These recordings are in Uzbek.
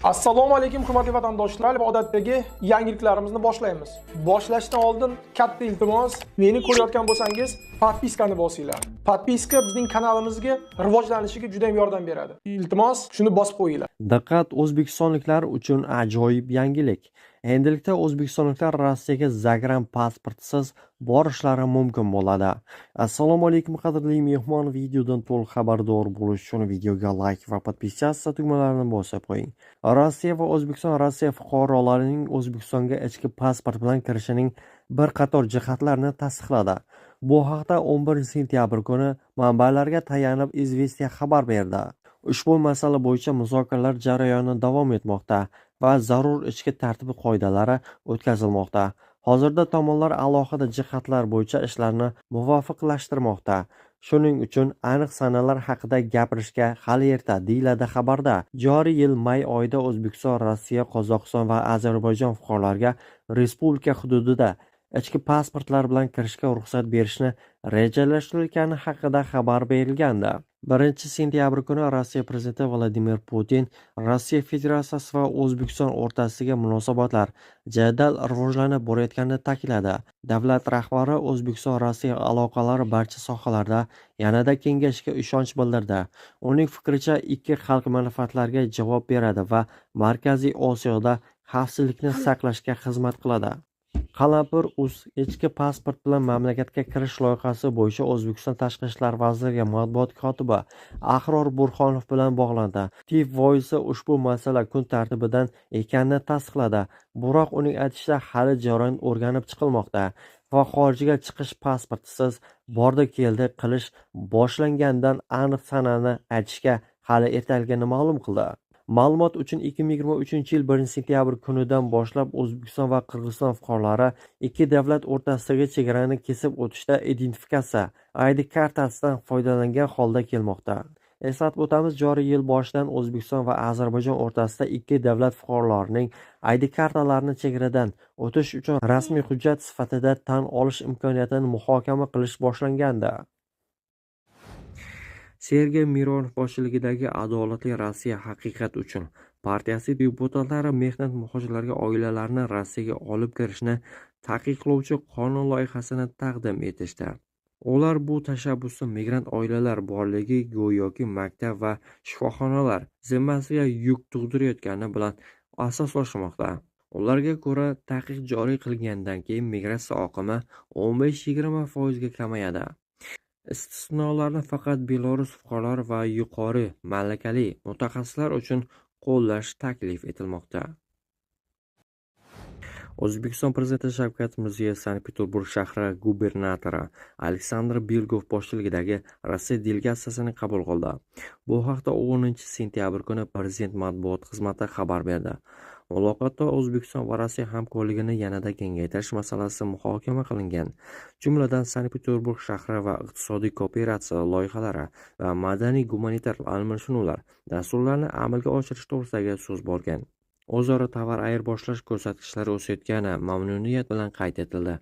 Assalomu alaykum hurmatli vatandoshlar va odatdagi yangiliklarimizni boshlaymiz. Boshlashdan oldin katta iltimos, meni ko'rayotgan bo'lsangiz, podpiskani bosinglar. Podpiska bizning kanalimizga rivojlanishiga juda ham yordam beradi. Iltimos, shuni bosib qo'yinglar. Diqqat, o'zbekistonliklar uchun ajoyib yangilik. Endilikda o'zbekistonliklar Rossiyaga Zagram pasportisiz borishlari mumkin bo'ladi. Assalomu alaykum qadrli mehmon, videodan to'liq xabardor bo'lish uchun videoga like va podpiskatsiya tugmalarini bosib qo'ying. Rossiya va O'zbekiston Rossiya fuqarolarining O'zbekistonga ichki pasport bilan kirishining bir qator jihatlarini tasdiqladi. Bu haqda 11 sentyabr kuni manbalarga tayanib Izvestiya xabar berdi. Ushbu masala bo'yicha muzokaralar jarayoni davom etmoqda va zarur ichki tartib qoidalari o'tkazilmoqda. Hozirda tomonlar alohida jihatlar bo'yicha ishlarni muvofiqlashtirmoqda. Shuning uchun aniq sanalar haqida gapirishga hali erta, deyiladi xabarda. Joriy yil may oyida O'zbekiston, Rossiya, Qozog'iston va Ozarbayjon fuqarolariga respublika hududida ichki pasportlar bilan kirishga ruxsat berishni rejalashtirayotgani haqida xabar berilgandi. 1 sentyabr kuni Rossiya prezidenti Vladimir Putin Rossiya Federatsiyasi va O'zbekiston o'rtasidagi munosabatlar jadal rivojlanib borayotganini ta'kidladi. Davlat rahbari O'zbekiston-Rossiya aloqalari barcha sohalarda yanada kengashiga ishonch bildirdi. Uning fikricha, ikki xalq manfaatlariga javob beradi va Markaziy Osiyoda xavfsizlikni saqlashga xizmat qiladi. Qalampir.uz ichki pasport bilan mamlakatga kirish loyihasi bo'yicha O'zbekiston Tashqi ishlar vazirligi matbuot kotibi Ahror Burxonov bilan bog'landi. Tiv Voice ushbu masala kun tartibidan ekanini tasdiqladi. Biroq uning aytishicha, hali jarayon o'rganib chiqilmoqda va xorijga chiqish pasportisiz bordi-keldi qilish boshlangandan aniq sanani aytishga hali ertaligini ma'lum qildi. Ma'lumot uchun 2023-yil 1 sentyabr kunidan boshlab O'zbekiston va Qirg'iziston fuqarolari ikki davlat o'rtasidagi chegarani kesib o'tishda identifikatsiya ID kartasidan foydalangan holda kelmoqda. Eslatib o'tamiz, joriy yil boshidan O'zbekiston va Ozarbayjon o'rtasida ikki davlat fuqarolarining ID kartalarini chegaradan o'tish uchun rasmiy hujjat sifatida tan olish imkoniyatini muhokama qilish boshlangandi. Sergey Mironov boshchiligidagi Adolatli Rossiya haqiqat uchun partiyasi deputatlari mehnat muhojirlariga oilalarni Rossiyaga olib kirishni taqiqlovchi qonun loyihasini taqdim etishdi. Ular bu tashabbusda migrant oilalar borligi go'yoki maktab va shifoxonalar zimmasiga yuk tug'dirayotgani bilan asoslashmoqda. Ularga ko'ra, taqiq joriy qilingandan keyin migratsiya oqimi 15-20% ga kamayadi. Istisnolarni faqat Belarus fuqarolari va yuqori malakali mutaxassislar uchun qo'llash taklif etilmoqda. O'zbekiston Prezidenti Shavkat Mirziyoyev Sankt-Peterburg shahri gubernatori Aleksandr Belgov boshchiligidagi Rossiya delegatsiyasini qabul qildi. Bu haqda 10 sentyabr kuni Prezident matbuot xizmati xabar berdi. Muloqotda O'zbekiston va Rossiya hamkorligini yanada kengaytirish masalasi muhokama qilingan. Jumladan Sankt-Peterburg shahri va iqtisodiy kooperatsiya loyihalari va madaniy-gumanitar almashinuvlar dasturlarini amalga oshirish to'g'risidagi so'z borgan. O'zaro tovar ayirboshlash ko'rsatkichlari o'sayotgani mamnuniyat bilan qayd etildi.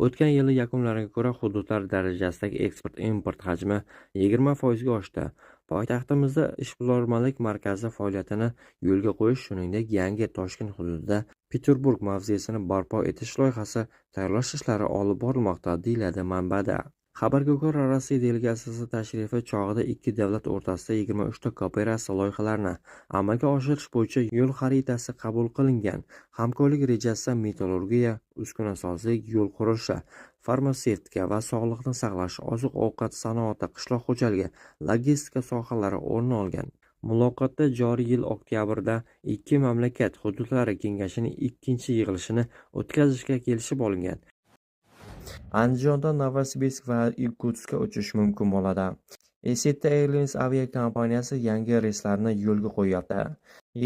O'tgan yil yakunlariga ko'ra hududlar darajasidagi eksport-import hajmi 20% ga oshdi. Poytaxtimizda ishbilarmonlik markazi faoliyatini yo'lga qo'yish, shuningdek, yangi Toshkent hududida Peterburg mavzesini barpo etish loyihasi tayyorlash ishlari olib borilmoqda, deyiladi manbada. Xabarga ko'ra, Rossiya delegatsiyasi tashrifi chog'ida ikki davlat o'rtasida 23 ta kooperatsiya loyihalarini amalga oshirish bo'yicha yo'l xaritasi qabul qilingan. Hamkorlik rejasida metallurgiya, uskunasozlik, yo'l qurishi, farmatsevtika va sog'liqni saqlash, oziq-ovqat sanoati, qishloq xo'jaligi, logistika sohalari o'rin olgan. Muloqotda joriy yil oktyabrda ikki mamlakat hududlari kengashining ikkinchi yig'ilishini o'tkazishga kelishib olingan. Andijondan Novosibirsk va Irkutskka uchish mumkin bo'ladi. Eseta Airlines aviakompaniyasi yangi reyslarni yo'lga qo'yapti.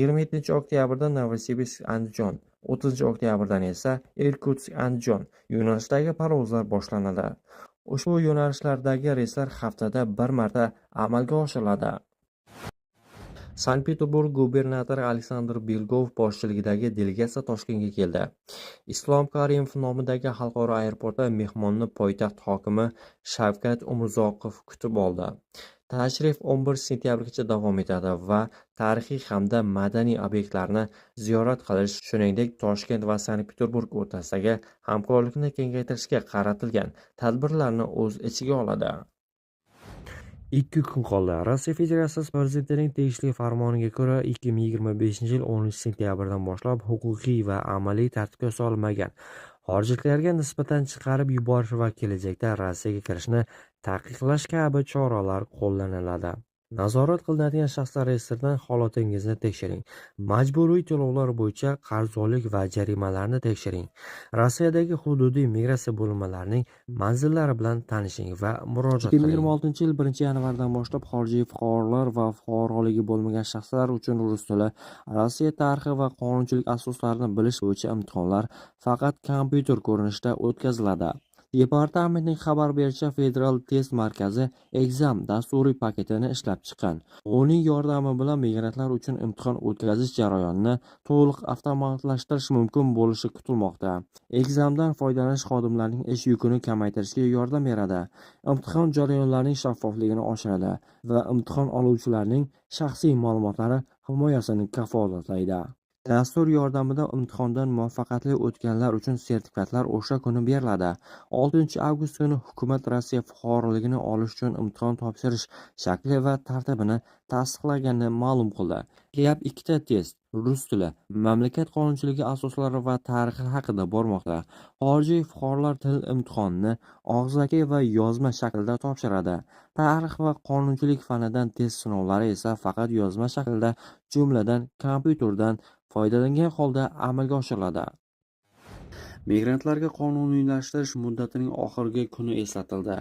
27 oktyabrda Novosibirsk-Andijon, 30 oktyabrdan esa Irkutsk-Andijon yo'nalishidagi parvozlar boshlanadi. Ushbu yo'nalishlardagi reyslar haftada bir marta amalga oshiriladi. Sankt-Peterburg gubernatori Aleksandr Belgov boshchiligidagi delegatsiya Toshkentga keldi. Islom Karimov nomidagi xalqaro aeroportda mehmonni poytaxt hokimi Shavkat Umurzoqov kutib oldi. Tashrif 11 sentyabrgacha davom etadi va tarixiy hamda madaniy obyektlarni ziyorat qilish, shuningdek Toshkent va Sankt-Peterburg o'rtasidagi hamkorlikni kengaytirishga qaratilgan tadbirlarni o'z ichiga oladi. 2 kun qoldi. Rossiya Federatsiyasi Prezidentining tegishli farmoniga ko'ra 2025-yil 10 sentyabrdan boshlab huquqiy va amaliy tartibga solinmagan xorijliklarga nisbatan chiqarib yuborish va kelajakda Rossiyaga kirishni taqiqlash kabi choralar qo'llaniladi. Nazorat qilinadigan shaxslar reyestridan holatingizni tekshiring. Majburiy to'lovlar bo'yicha qarzdorlik va jarimalarni tekshiring. Rossiyadagi hududiy migratsiya bo'linmalarining manzillari bilan tanishing va murojaat qiling. 2026-yil 1-yanvardan boshlab xorijiy fuqarolar va fuqaroligi bo'lmagan shaxslar uchun rus tili, Rossiya tarixi va qonunchilik asoslarini bilish bo'yicha imtihonlar faqat kompyuter ko'rinishida o'tkaziladi. Departamentning xabar berishicha, Federal test markazi Exam dasturiy paketini ishlab chiqqan. Uning yordami bilan migrantlar uchun imtihon o'tkazish jarayonini to'liq avtomatlashtirish mumkin bo'lishi kutilmoqda. Examdan foydalanish xodimlarning ish yukini kamaytirishga yordam beradi. Imtihon jarayonlarining shaffofligini oshiradi va imtihon oluvchilarning shaxsiy ma'lumotlari himoyasini kafolatlaydi. Dastur yordamida imtihondan muvaffaqiyatli o'tganlar uchun sertifikatlar o'sha kuni beriladi. 6 avgust kuni hukumat Rossiya fuqaroligini olish uchun imtihon topshirish shakli va tartibini tasdiqlaganini ma'lum qildi. Gap ikkita test, rus tili, mamlakat qonunchiligi asoslari va tarixi haqida bormoqda. Xorijiy fuqarolar til imtihonini og'zaki va yozma shaklda topshiradi. Tarix va qonunchilik fanidan test sinovlari esa faqat yozma shaklda, jumladan kompyuterdan foydalangan holda amalga oshiriladi. Migrantlarga qonuniylashtirish muddatining oxirgi kuni eslatildi.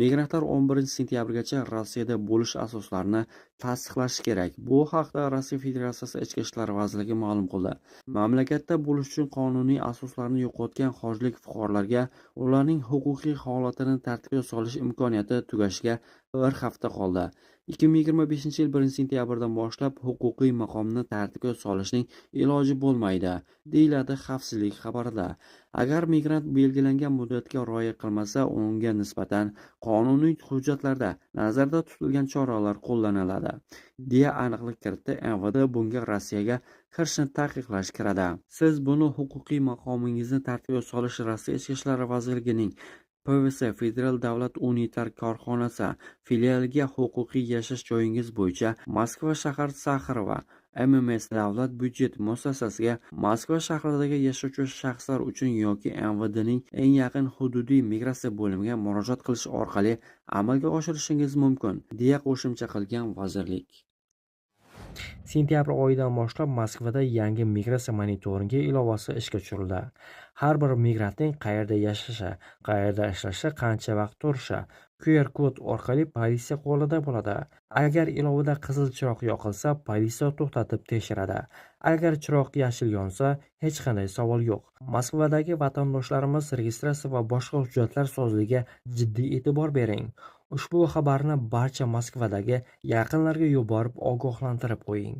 Migrantlar 11 sentyabrgacha Rossiyada bo'lish asoslarini tasdiqlashi kerak. Bu haqda Rossiya Federatsiyasi Ichki ishlar vazirligi ma'lum qildi. Mamlakatda bo'lish uchun qonuniy asoslarni yo'qotgan xorijlik fuqarolarga ularning huquqiy holatini tartibga solish imkoniyati tugashiga bir hafta qoldi. 2025-yil 1-sentyabrdan boshlab huquqiy maqomni tartibga solishning iloji bo'lmaydi, deyiladi xavfsizlik xabarida. Agar migrant belgilangan muddatga rioya qilmasa, unga nisbatan qonuniy hujjatlarda nazarda tutilgan choralar qo'llaniladi, deya aniqlik kiritdi. MVD bunga Rossiyaga kirishni taqiqlash kiradi. Siz buni huquqiy maqomingizni tartibga solish Rossiya Ichki ishlar vazirligining PVS Federal davlat unitar korxonasi filialiga huquqiy yashash joyingiz bo'yicha Moskva shahar Saxarova MMS davlat byudjet muassasasiga Moskva shahridagi yashovchi shaxslar uchun yoki MVDning eng yaqin hududiy migratsiya bo'limiga murojaat qilish orqali amalga oshirishingiz mumkin, deya qo'shimcha qilgan vazirlik. Sentyabr oyidan boshlab Moskvada yangi migratsiya monitoringi ilovasi ishga tushirildi. Har bir migrantning qayerda yashashi, qayerda ishlashi, qancha vaqt turishi QR kod orqali politsiya qo'lida bo'ladi. Agar ilovada qizil chiroq yoqilsa, politsiya to'xtatib tekshiradi. Agar chiroq yashil yonsa, hech qanday savol yo'q. Moskvadagi vatandoshlarimiz registratsiya va boshqa hujjatlar sozligiga jiddiy e'tibor bering. Ushbu xabarni barcha Moskvadagi yaqinlarga yuborib ogohlantirib qo'ying.